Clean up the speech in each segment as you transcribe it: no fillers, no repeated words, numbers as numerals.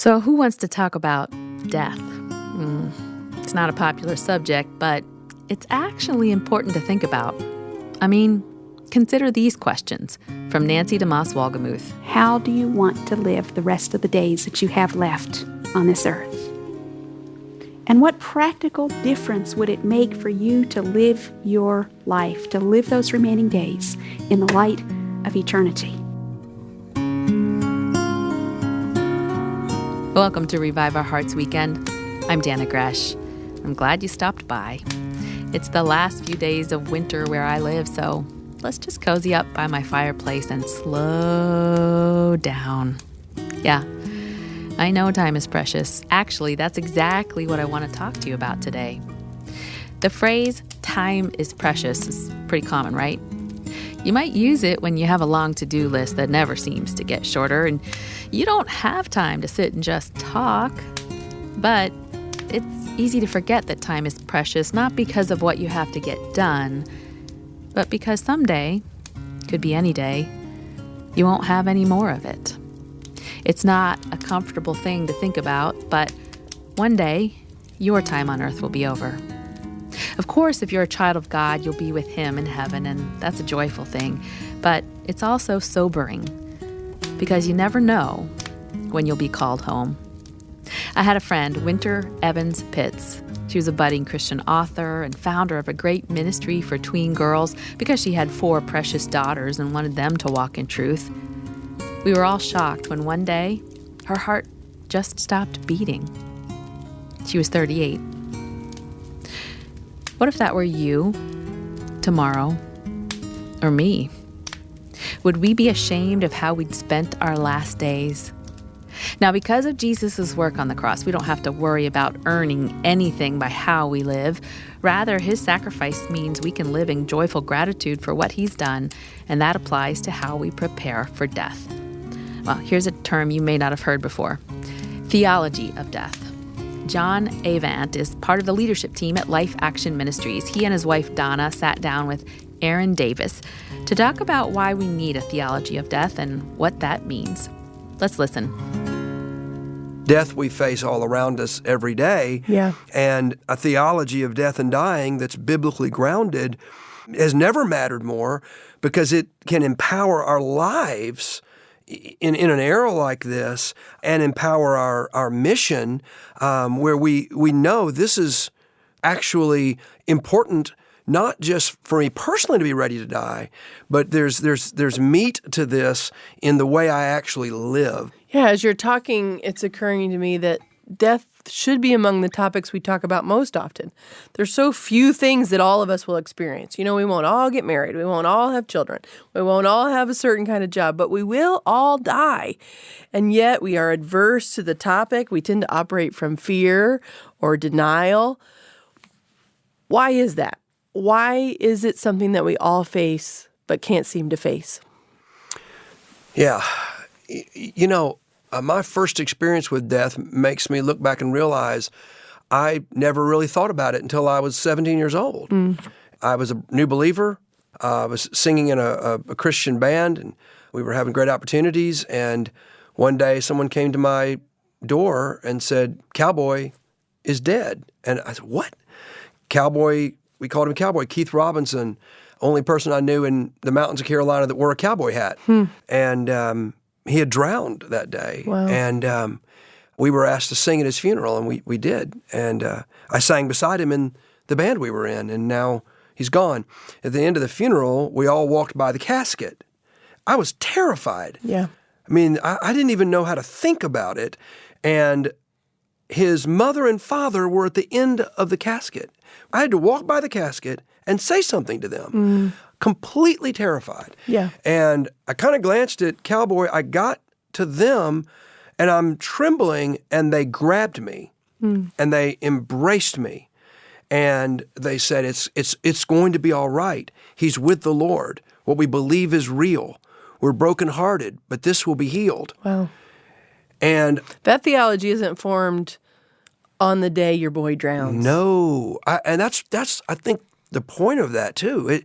So who wants to talk about death? It's not a popular subject, but it's actually important to think about. I mean, consider these questions from Nancy DeMoss Wolgemuth. How do you want to live the rest of the days that you have left on this earth? And what practical difference would it make for you to live your life, to live those remaining days in the light of eternity? Welcome to Revive Our Hearts Weekend. I'm Dana Gresh. I'm glad you stopped by. It's the last few days of winter where I live, so let's just cozy up by my fireplace and slow down. Yeah, I know time is precious. Actually, that's exactly what I want to talk to you about today. The phrase, time is precious, is pretty common, right? You might use it when you have a long to-do list that never seems to get shorter, and you don't have time to sit and just talk. But it's easy to forget that time is precious, not because of what you have to get done, but because someday, could be any day, you won't have any more of it. It's not a comfortable thing to think about, but one day, your time on earth will be over. Of course, if you're a child of God, you'll be with Him in heaven, and that's a joyful thing. But it's also sobering, because you never know when you'll be called home. I had a friend, Winter Evans Pitts. She was a budding Christian author and founder of a great ministry for tween girls because she had 4 precious daughters and wanted them to walk in truth. We were all shocked when one day her heart just stopped beating. She was 38. What if that were you tomorrow, or me? Would we be ashamed of how we'd spent our last days? Now, because of Jesus' work on the cross, we don't have to worry about earning anything by how we live. Rather, His sacrifice means we can live in joyful gratitude for what He's done, and that applies to how we prepare for death. Well, here's a term you may not have heard before: theology of death. John Avant is part of the leadership team at Life Action Ministries. He and his wife Donna sat down with Aaron Davis to talk about why we need a theology of death and what that means. Let's listen. Death we face all around us every day. Yeah. And a theology of death and dying that's biblically grounded has never mattered more because it can empower our lives in an era like this and empower our mission where we know this is actually important, not just for me personally to be ready to die, but there's meat to this in the way I actually live. Yeah, as you're talking, it's occurring to me that death should be among the topics we talk about most often. There's so few things that all of us will experience. You know, we won't all get married. We won't all have children. We won't all have a certain kind of job, but we will all die. And yet we are adverse to the topic. We tend to operate from fear or denial. Why is that? Why is it something that we all face but can't seem to face? Yeah. You know, my first experience with death makes me look back and realize I never really thought about it until I was 17 years old. I was a new believer. I was singing in a Christian band, and we were having great opportunities. And one day someone came to my door and said, "Cowboy is dead." And I said, "What?" Cowboy, we called him Cowboy, Keith Robinson, only person I knew in the mountains of Carolina that wore a cowboy hat. And he had drowned that day. Wow. And we were asked to sing at his funeral, and we did. And I sang beside him in the band we were in, and now he's gone. At the end of the funeral, we all walked by the casket. I was terrified. Yeah. I mean, I didn't even know how to think about it. And his mother and father were at the end of the casket. I had to walk by the casket and say something to them. Completely terrified. Yeah. And I kind of glanced at Cowboy. I got to them, and I'm trembling, and they grabbed me, and they embraced me, and they said, "It's going to be all right. He's with the Lord. What we believe is real. We're brokenhearted, but this will be healed." Wow. And that theology isn't formed on the day your boy drowns. No, and that's I think the point of that too.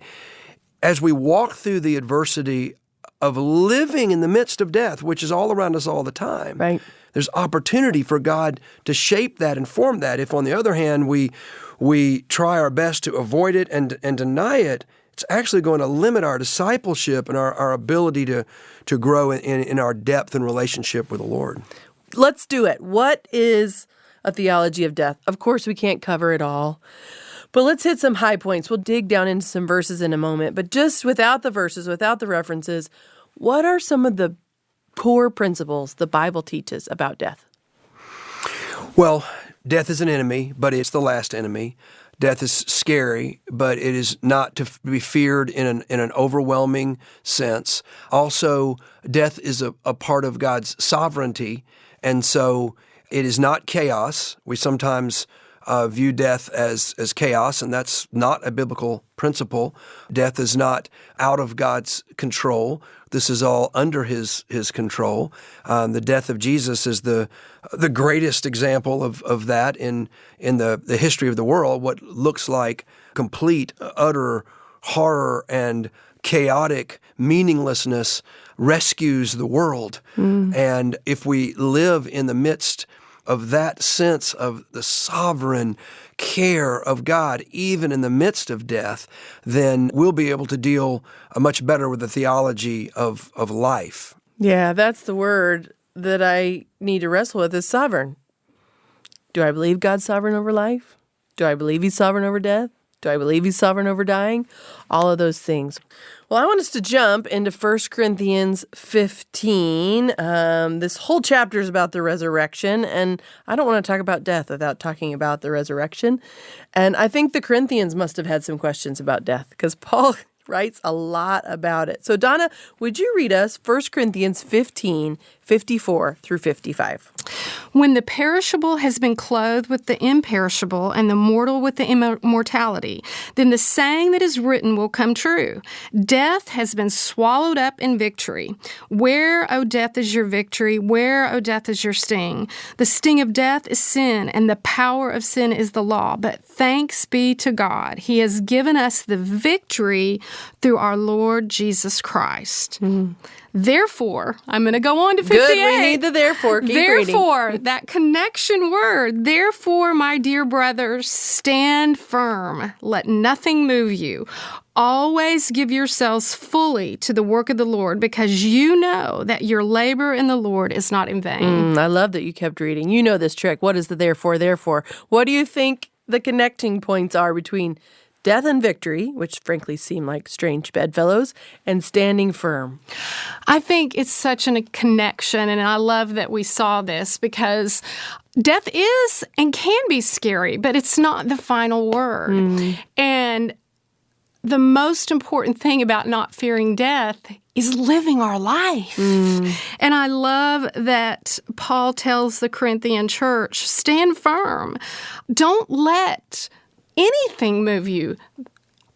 As we walk through the adversity of living in the midst of death, which is all around us all the time, right. there's opportunity for God to shape that and form that. If, on the other hand, we try our best to avoid it and deny it, it's actually going to limit our discipleship and our ability to grow in our depth and relationship with the Lord. Let's do it. What is a theology of death? Of course, we can't cover it all, but let's hit some high points. We'll dig down into some verses in a moment, but just without the verses, without the references, what are some of the core principles the Bible teaches about death? Well, death is an enemy, but it's the last enemy. Death is scary, but it is not to be feared in an overwhelming sense. Also, death is a part of God's sovereignty, and so it is not chaos. We sometimes view death as chaos, and that's not a biblical principle. Death is not out of God's control. This is all under His control. The death of Jesus is the greatest example of that in the history of the world. What looks like complete, utter horror and chaotic meaninglessness rescues the world. And if we live in the midst of that sense of the sovereign care of God, even in the midst of death, then we'll be able to deal much better with the theology of life. Yeah, that's the word that I need to wrestle with, is sovereign. Do I believe God's sovereign over life? Do I believe He's sovereign over death? Do I believe He's sovereign over dying? All of those things. Well, I want us to jump into 1 Corinthians 15. This whole chapter is about the resurrection, and I don't want to talk about death without talking about the resurrection. And I think the Corinthians must have had some questions about death, because Paul writes a lot about it. So, Donna, would you read us 1 Corinthians 15, 54 through 55? When the perishable has been clothed with the imperishable and the mortal with the immortality, then the saying that is written will come true. Death has been swallowed up in victory. Where, O death, is your victory? Where, O death, is your sting? The sting of death is sin, and the power of sin is the law. But thanks be to God. He has given us the victory through our Lord Jesus Christ. Therefore, I'm going to go on to 58. Good, we need the therefore. Keep therefore, reading. That connection word, therefore, my dear brothers, stand firm. Let nothing move you. Always give yourselves fully to the work of the Lord, because you know that your labor in the Lord is not in vain. I love that you kept reading. You know this trick. What is the therefore? What do you think the connecting points are between death and victory, which frankly seem like strange bedfellows, and standing firm? I think it's such a connection, and I love that we saw this, because death is and can be scary, but it's not the final word. And the most important thing about not fearing death is living our life. And I love that Paul tells the Corinthian church, stand firm. Don't let anything move you.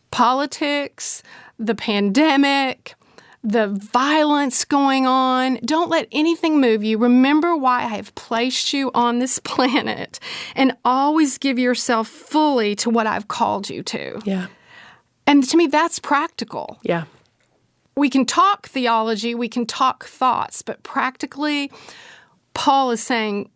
Politics, the pandemic, the violence going on. Don't let anything move you. Remember why I have placed you on this planet, and always give yourself fully to what I've called you to. Yeah. And to me, that's practical. Yeah. We can talk theology, we can talk thoughts, but practically, Paul is saying,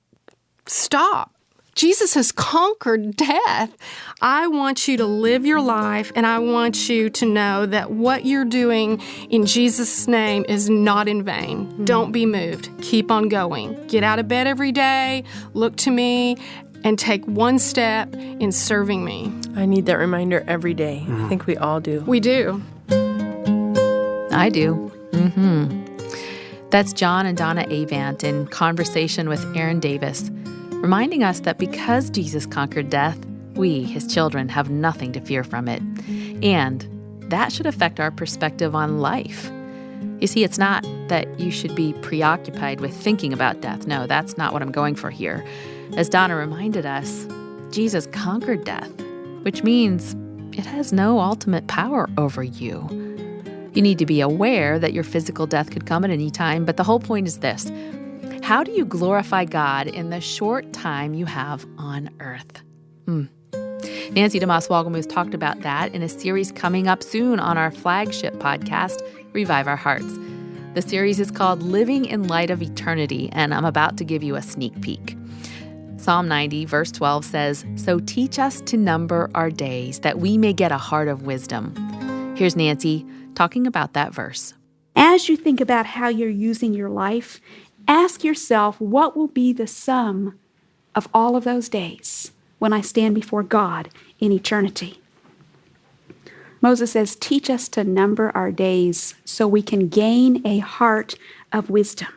stop. Jesus has conquered death. I want you to live your life, and I want you to know that what you're doing in Jesus' name is not in vain. Don't be moved. Keep on going. Get out of bed every day, look to me, and take one step in serving me. I need that reminder every day. I think we all do. We do. I do. That's John and Donna Avant in conversation with Aaron Davis, reminding us that because Jesus conquered death, we, his children, have nothing to fear from it. And that should affect our perspective on life. You see, it's not that you should be preoccupied with thinking about death. No, that's not what I'm going for here. As Donna reminded us, Jesus conquered death, which means it has no ultimate power over you. You need to be aware that your physical death could come at any time, but the whole point is this. How do you glorify God in the short time you have on earth? Nancy DeMoss Walgemuth talked about that in a series coming up soon on our flagship podcast, Revive Our Hearts. The series is called Living in Light of Eternity, and I'm about to give you a sneak peek. Psalm 90, verse 12 says, "So teach us to number our days, that we may get a heart of wisdom." Here's Nancy talking about that verse. As you think about how you're using your life, ask yourself, what will be the sum of all of those days when I stand before God in eternity? Moses says, teach us to number our days so we can gain a heart of wisdom.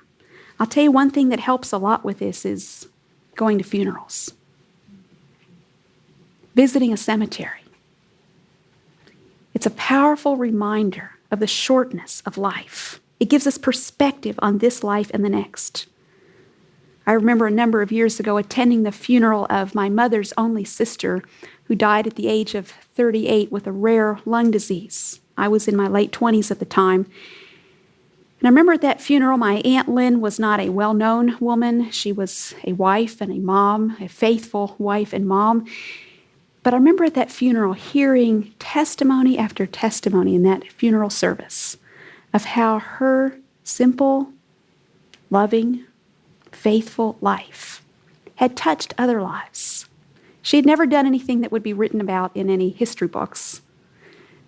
I'll tell you one thing that helps a lot with this is going to funerals, visiting a cemetery. It's a powerful reminder of the shortness of life. It gives us perspective on this life and the next. I remember a number of years ago attending the funeral of my mother's only sister, who died at the age of 38 with a rare lung disease. I was in my late 20s at the time. And I remember at that funeral, my Aunt Lynn was not a well-known woman. She was a wife and a mom, a faithful wife and mom. But I remember at that funeral hearing testimony after testimony in that funeral service of how her simple, loving, faithful life had touched other lives. She had never done anything that would be written about in any history books,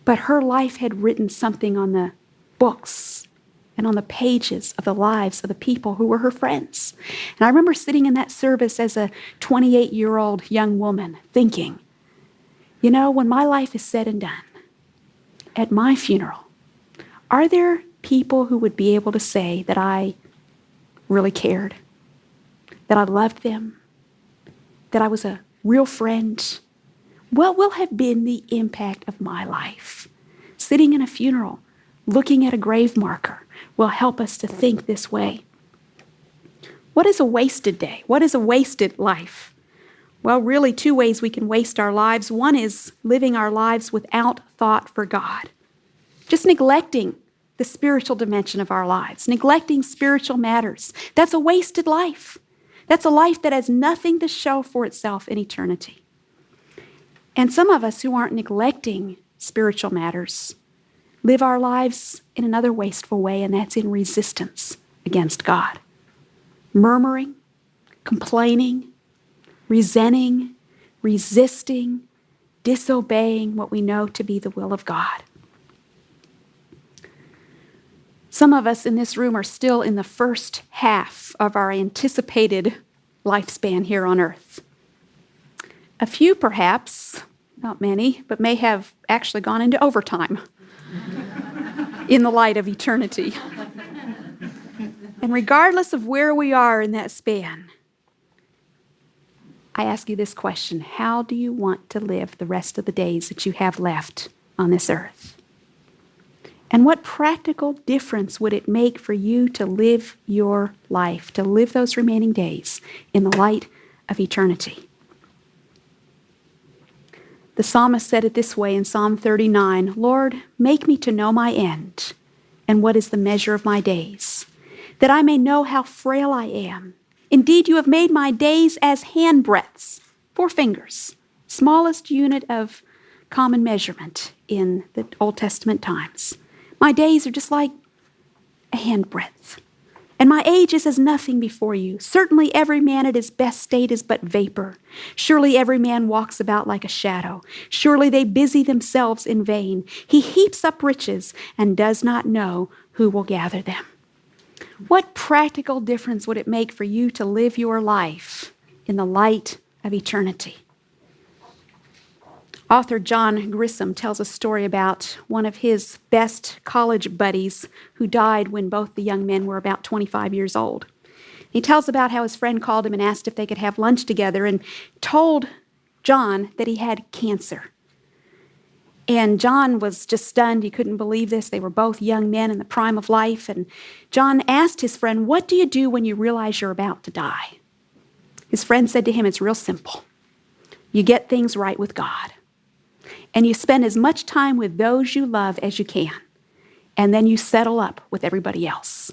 but her life had written something on the books and on the pages of the lives of the people who were her friends. And I remember sitting in that service as a 28-year-old young woman thinking, you know, when my life is said and done, at my funeral, are there people who would be able to say that I really cared, that I loved them, that I was a real friend? What will have been the impact of my life? Sitting in a funeral, looking at a grave marker, will help us to think this way. What is a wasted day? What is a wasted life? Well, really, two ways we can waste our lives. One is living our lives without thought for God, just neglecting the spiritual dimension of our lives, neglecting spiritual matters. That's a wasted life. That's a life that has nothing to show for itself in eternity. And some of us who aren't neglecting spiritual matters live our lives in another wasteful way, and that's in resistance against God. Murmuring, complaining, resenting, resisting, disobeying what we know to be the will of God. Some of us in this room are still in the first half of our anticipated lifespan here on earth. A few perhaps, not many, but may have actually gone into overtime in the light of eternity. And regardless of where we are in that span, I ask you this question: how do you want to live the rest of the days that you have left on this earth? And what practical difference would it make for you to live your life, to live those remaining days in the light of eternity? The psalmist said it this way in Psalm 39, "Lord, make me to know my end, and what is the measure of my days, that I may know how frail I am. Indeed, you have made my days as handbreadths," 4 fingers, smallest unit of common measurement in the Old Testament times. My days are just like a handbreadth, and my age is as nothing before you. Certainly every man at his best state is but vapor. Surely every man walks about like a shadow. Surely they busy themselves in vain. He heaps up riches and does not know who will gather them. What practical difference would it make for you to live your life in the light of eternity? Author John Grisham tells a story about one of his best college buddies who died when both the young men were about 25 years old. He tells about how his friend called him and asked if they could have lunch together and told John that he had cancer. And John was just stunned. He couldn't believe this. They were both young men in the prime of life. And John asked his friend, "What do you do when you realize you're about to die?" His friend said to him, "It's real simple. You get things right with God. And you spend as much time with those you love as you can. And then you settle up with everybody else."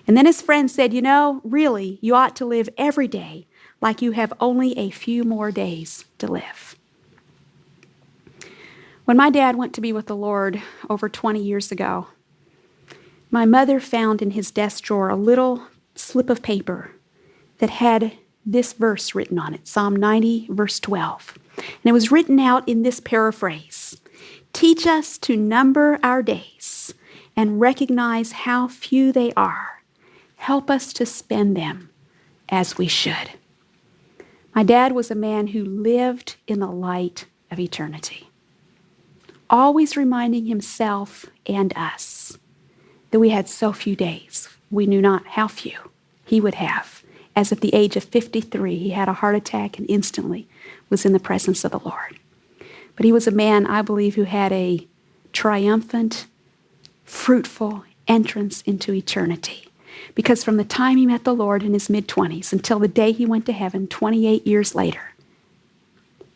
And then his friend said, "You know, really, you ought to live every day like you have only a few more days to live." When my dad went to be with the Lord over 20 years ago, my mother found in his desk drawer a little slip of paper that had this verse written on it, Psalm 90, verse 12. And it was written out in this paraphrase: "Teach us to number our days and recognize how few they are. Help us to spend them as we should." My dad was a man who lived in the light of eternity, always reminding himself and us that we had so few days. We knew not how few he would have. As at the age of 53, he had a heart attack and instantly was in the presence of the Lord. But he was a man, I believe, who had a triumphant, fruitful entrance into eternity. Because from the time he met the Lord in his mid-20s until the day he went to heaven 28 years later,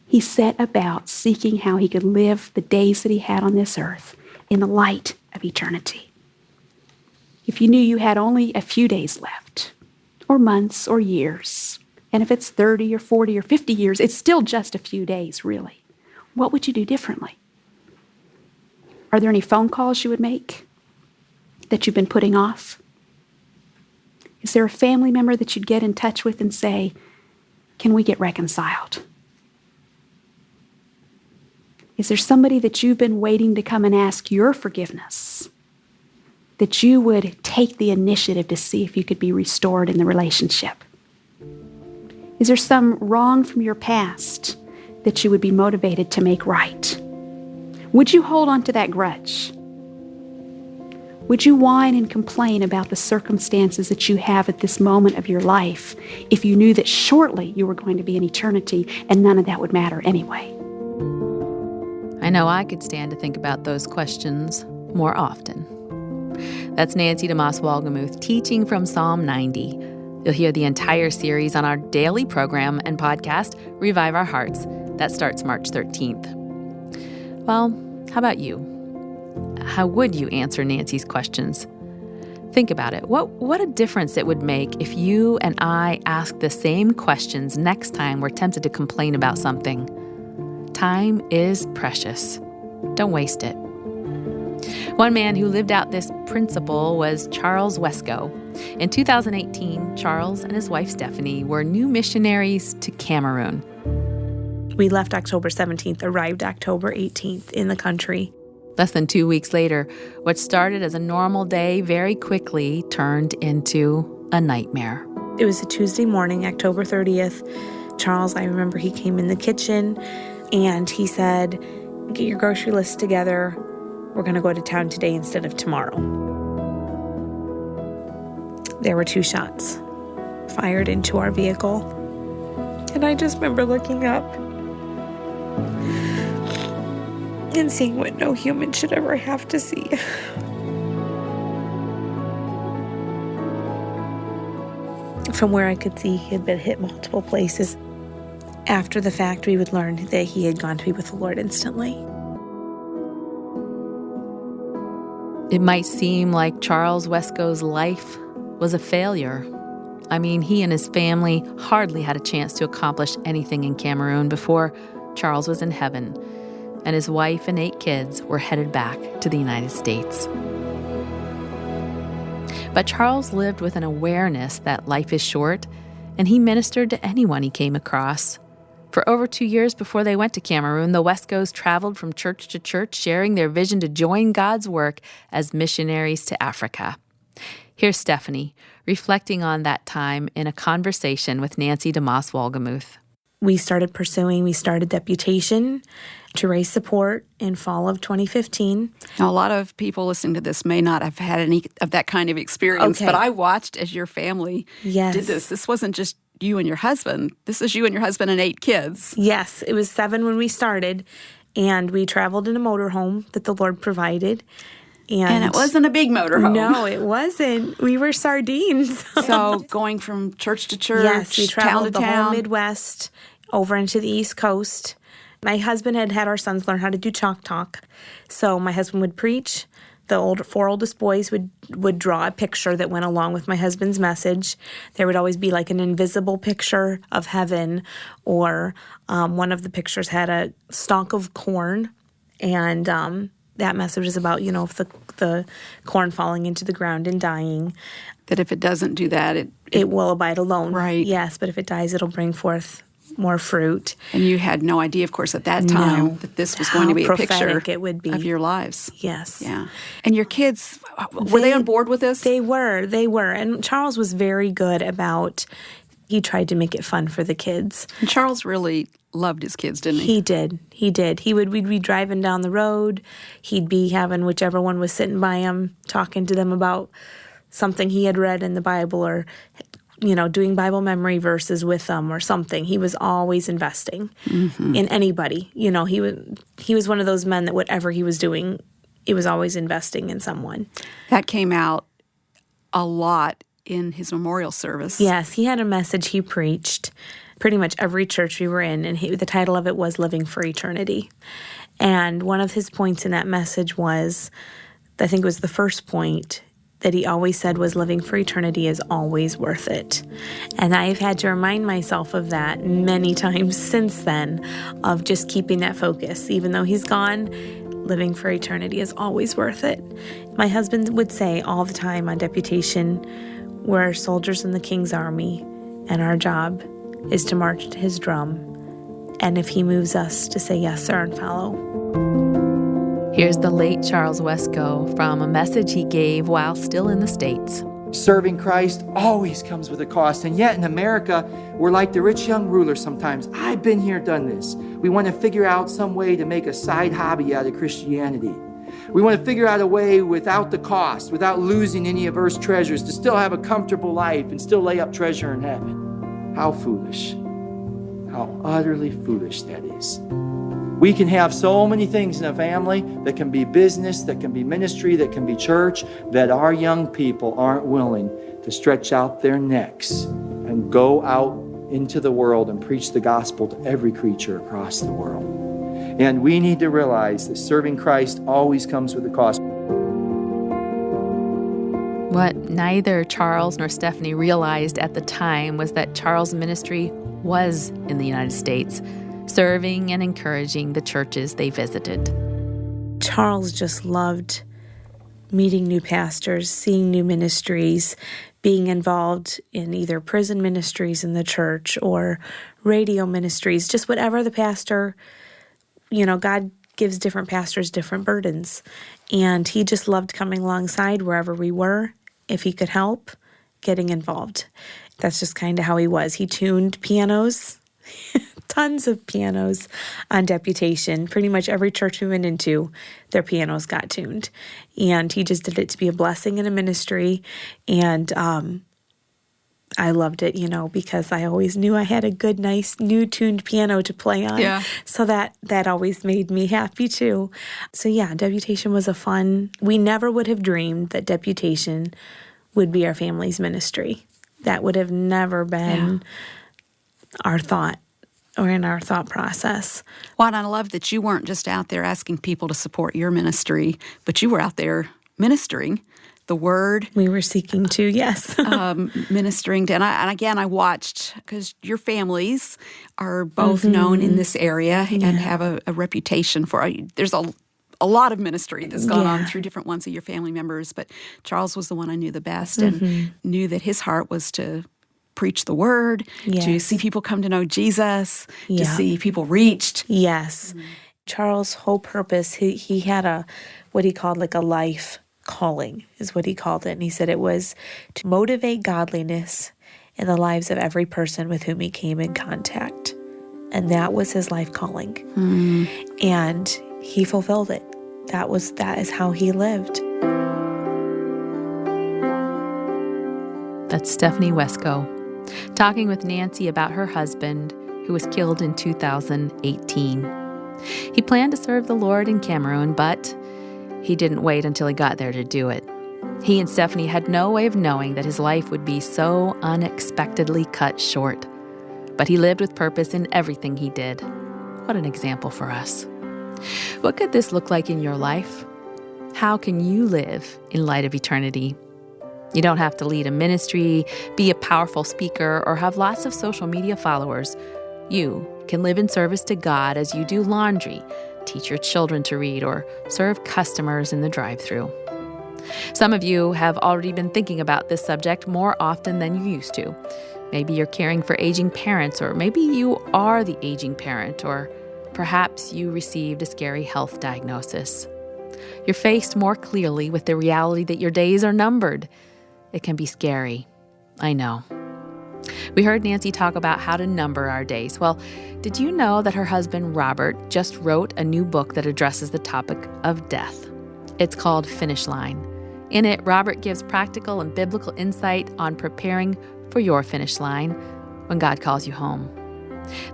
he set about seeking how he could live the days that he had on this earth in the light of eternity. If you knew you had only a few days left, or months or years, and if it's 30 or 40 or 50 years, it's still just a few days, really, what would you do differently? Are there any phone calls you would make that you've been putting off? Is there a family member that you'd get in touch with and say, "Can we get reconciled?" Is there somebody that you've been waiting to come and ask your forgiveness, that you would take the initiative to see if you could be restored in the relationship? Is there some wrong from your past that you would be motivated to make right? Would you hold on to that grudge? Would you whine and complain about the circumstances that you have at this moment of your life if you knew that shortly you were going to be in eternity and none of that would matter anyway? I know I could stand to think about those questions more often. That's Nancy DeMoss Walgemuth teaching from Psalm 90. You'll hear the entire series on our daily program and podcast, Revive Our Hearts. That starts March 13th. Well, how about you? How would you answer Nancy's questions? Think about it. What a difference it would make if you and I asked the same questions next time we're tempted to complain about something. Time is precious. Don't waste it. One man who lived out this principle was Charles Wesco. In 2018, Charles and his wife Stephanie were new missionaries to Cameroon. We left October 17th, arrived October 18th in the country. Less than 2 weeks later, what started as a normal day very quickly turned into a nightmare. It was a Tuesday morning, October 30th. Charles, I remember he came in the kitchen and he said, "Get your grocery list together. We're going to go to town today instead of tomorrow." There were 2 shots fired into our vehicle. And I just remember looking up and seeing what no human should ever have to see. From where I could see, he had been hit multiple places. After the fact, we would learn that he had gone to be with the Lord instantly. It might seem like Charles Wesco's life was a failure. I mean, he and his family hardly had a chance to accomplish anything in Cameroon before Charles was in heaven, and his wife and 8 kids were headed back to the United States. But Charles lived with an awareness that life is short, and he ministered to anyone he came across. For over 2 years before they went to Cameroon, the Wescos traveled from church to church, sharing their vision to join God's work as missionaries to Africa. Here's Stephanie reflecting on that time in a conversation with Nancy DeMoss Walgemuth. We started deputation to raise support in fall of 2015. Now, a lot of people listening to this may not have had any of that kind of experience, but I watched as your family did this. This wasn't just you and your husband. This is you and your husband and 8 kids. Yes, it was 7 when we started, and we traveled in a motorhome that the Lord provided. And it wasn't a big motorhome. No, it wasn't. We were sardines. So going from church to church, yes, we traveled town to the whole town. Midwest over into the East Coast. My husband had our sons learn how to do chalk talk. So my husband would preach. The 4 oldest boys would draw a picture that went along with my husband's message. There would always be like an invisible picture of heaven, or one of the pictures had a stalk of corn, and that message is about, if the corn falling into the ground and dying. That if it doesn't do that, it will abide alone. Right. Yes, but if it dies, it'll bring forth more fruit. And you had no idea, of course, at that time that this was going to be a picture it would be. of your lives. Yes. Yeah. And your kids, were they on board with this? They were. And Charles was very good about, he tried to make it fun for the kids. And Charles really loved his kids, didn't he? He did. We'd be driving down the road. He'd be having whichever one was sitting by him, talking to them about something he had read in the Bible, or doing Bible memory verses with them or something. He was always investing in anybody. He was one of those men that whatever he was doing, he was always investing in someone. That came out a lot in his memorial service. Yes, he had a message he preached pretty much every church we were in, and the title of it was Living for Eternity. And one of his points in that message was, I think it was the first point, that he always said was living for eternity is always worth it. And I've had to remind myself of that many times since then, of just keeping that focus. Even though he's gone, living for eternity is always worth it. My husband would say all the time on deputation, we're soldiers in the King's Army, and our job is to march to his drum, and if he moves us, to say yes, sir, and follow. Here's the late Charles Wesco from a message he gave while still in the States. Serving Christ always comes with a cost, and yet in America, we're like the rich young ruler sometimes. I've been here, done this. We want to figure out some way to make a side hobby out of Christianity. We want to figure out a way without the cost, without losing any of earth's treasures, to still have a comfortable life and still lay up treasure in heaven. How foolish. How utterly foolish that is. We can have so many things in a family that can be business, that can be ministry, that can be church, that our young people aren't willing to stretch out their necks and go out into the world and preach the gospel to every creature across the world. And we need to realize that serving Christ always comes with a cost. What neither Charles nor Stephanie realized at the time was that Charles' ministry was in the United States, serving and encouraging the churches they visited. Charles just loved meeting new pastors, seeing new ministries, being involved in either prison ministries in the church or radio ministries, just whatever the pastor, God gives different pastors different burdens. And he just loved coming alongside wherever we were, if he could help, getting involved. That's just kind of how he was. He tuned pianos, tons of pianos on deputation. Pretty much every church we went into, their pianos got tuned. And he just did it to be a blessing in a ministry. And I loved it, because I always knew I had a good, nice, new tuned piano to play on. Yeah. So that always made me happy too. So yeah, deputation was we never would have dreamed that deputation would be our family's ministry. That would have never been our thought or in our thought process. Well, and I love that you weren't just out there asking people to support your ministry, but you were out there ministering the word. We were seeking to, yes. Ministering to, and again, I watched, because your families are both known in this area and have a reputation for, there's a lot of ministry that's gone on through different ones of your family members, but Charles was the one I knew the best and knew that his heart was to preach the word, to see people come to know Jesus, to see people reached. Yes. Charles' whole purpose, he had what he called like a life calling, is what he called it. And he said it was to motivate godliness in the lives of every person with whom he came in contact. And that was his life calling. And he fulfilled it. That is how he lived. That's Stephanie Wesco talking with Nancy about her husband, who was killed in 2018. He planned to serve the Lord in Cameroon, but he didn't wait until he got there to do it. He and Stephanie had no way of knowing that his life would be so unexpectedly cut short. But he lived with purpose in everything he did. What an example for us. What could this look like in your life? How can you live in light of eternity? You don't have to lead a ministry, be a powerful speaker, or have lots of social media followers. You can live in service to God as you do laundry, teach your children to read, or serve customers in the drive-thru. Some of you have already been thinking about this subject more often than you used to. Maybe you're caring for aging parents, or maybe you are the aging parent, or perhaps you received a scary health diagnosis. You're faced more clearly with the reality that your days are numbered. It can be scary. I know. We heard Nancy talk about how to number our days. Well, did you know that her husband, Robert, just wrote a new book that addresses the topic of death? It's called Finish Line. In it, Robert gives practical and biblical insight on preparing for your finish line when God calls you home.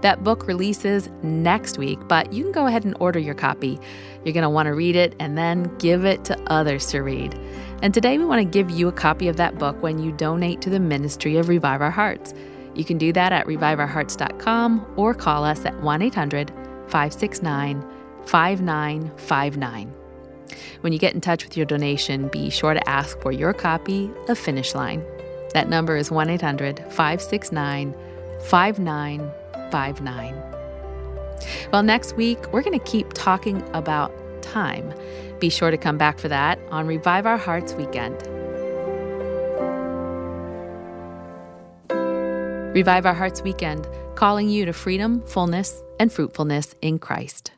That book releases next week, but you can go ahead and order your copy. You're going to want to read it and then give it to others to read. And today we want to give you a copy of that book when you donate to the ministry of Revive Our Hearts. You can do that at reviveourhearts.com or call us at 1-800-569-5959. When you get in touch with your donation, be sure to ask for your copy of Finish Line. That number is 1-800-569-5959. Well, next week, we're going to keep talking about time. Be sure to come back for that on Revive Our Hearts Weekend. Revive Our Hearts Weekend, calling you to freedom, fullness, and fruitfulness in Christ.